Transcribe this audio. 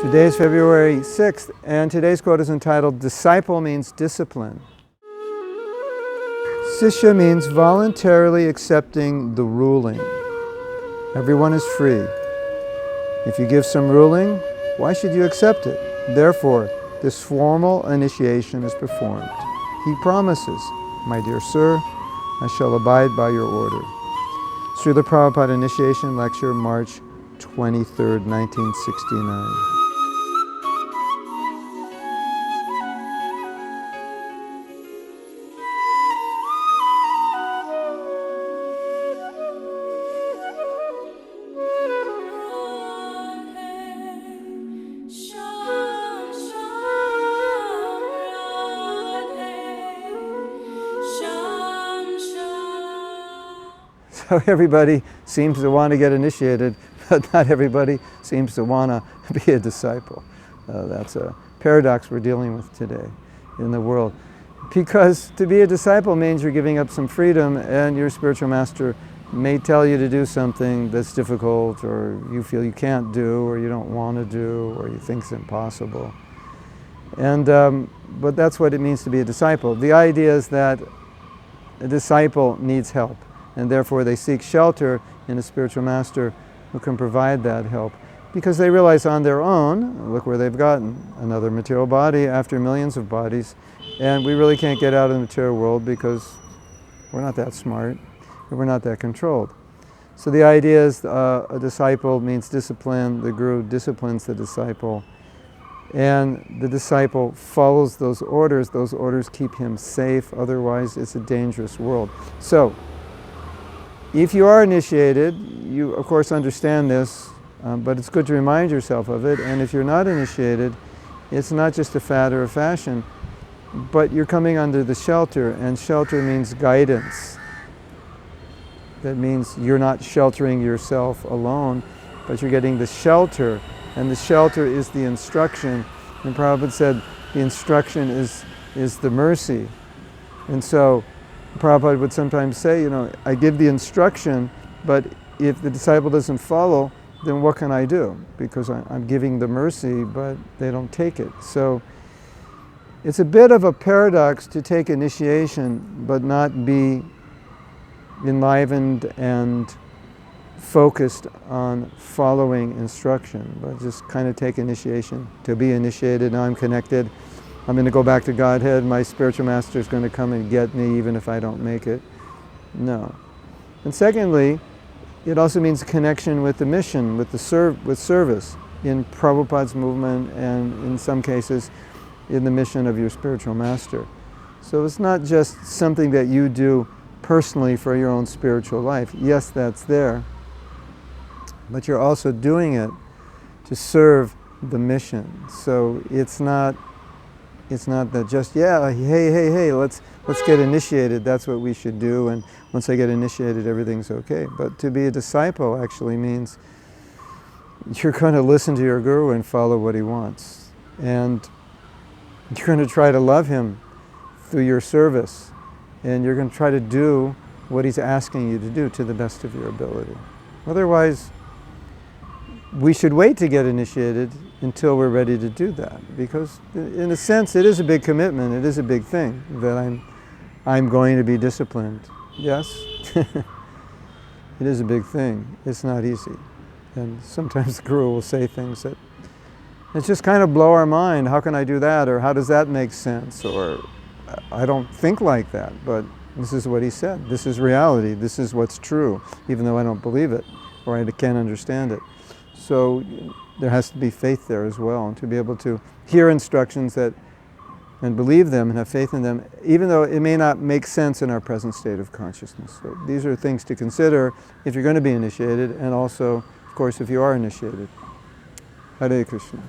Today is February 6th, and today's quote is entitled, "Disciple means discipline." Sisya means voluntarily accepting the ruling. Everyone is free. If you give some ruling, why should you accept it? Therefore, this formal initiation is performed. He promises, "My dear sir, I shall abide by your order." Srila Prabhupada Initiation Lecture, March 23rd, 1969. So everybody seems to want to get initiated, but not everybody seems to want to be a disciple. That's a paradox we're dealing with today in the world. Because to be a disciple means you're giving up some freedom, and your spiritual master may tell you to do something that's difficult, or you feel you can't do, or you don't want to do, or you think it's impossible. And but that's what it means to be a disciple. The idea is that a disciple needs help, and therefore they seek shelter in a spiritual master who can provide that help, because they realize on their own, look where they've gotten, another material body after millions of bodies, and we really can't get out of the material world because we're not that smart, and we're not that controlled. So the idea is a disciple means discipline. The guru disciplines the disciple, and the disciple follows those orders. Those orders keep him safe, otherwise it's a dangerous world. So if you are initiated, you of course understand this, but it's good to remind yourself of it. And if you're not initiated, it's not just a fad or a fashion, but you're coming under the shelter, and shelter means guidance. That means you're not sheltering yourself alone, but you're getting the shelter, and the shelter is the instruction. And Prabhupada said the instruction is the mercy. And so Prabhupada would sometimes say, I give the instruction, but if the disciple doesn't follow, then what can I do? Because I'm giving the mercy, but they don't take it. So it's a bit of a paradox to take initiation, but not be enlivened and focused on following instruction, but just kind of take initiation. To be initiated, now I'm connected. I'm going to go back to Godhead. My spiritual master is going to come and get me even if I don't make it. No. And secondly, it also means connection with the mission, with service in Prabhupada's movement, and in some cases in the mission of your spiritual master. So it's not just something that you do personally for your own spiritual life. Yes, that's there, but you're also doing it to serve the mission. So it's not that just, hey, let's get initiated, that's what we should do, and once I get initiated, everything's okay. But to be a disciple actually means you're going to listen to your guru and follow what he wants. And you're going to try to love him through your service, and you're going to try to do what he's asking you to do to the best of your ability. Otherwise, we should wait to get initiated until we're ready to do that, because in a sense it is a big commitment, it is a big thing that I'm going to be disciplined. Yes, it is a big thing. It's not easy, and sometimes the guru will say things that just kind of blow our mind. How can I do that? Or how does that make sense? Or I don't think like that, but this is what he said. This is reality. This is what's true, even though I don't believe it or I can't understand it. So there has to be faith there as well, and to be able to hear instructions and believe them and have faith in them, even though it may not make sense in our present state of consciousness. So these are things to consider if you're going to be initiated, and also, of course, if you are initiated. Hare Krishna.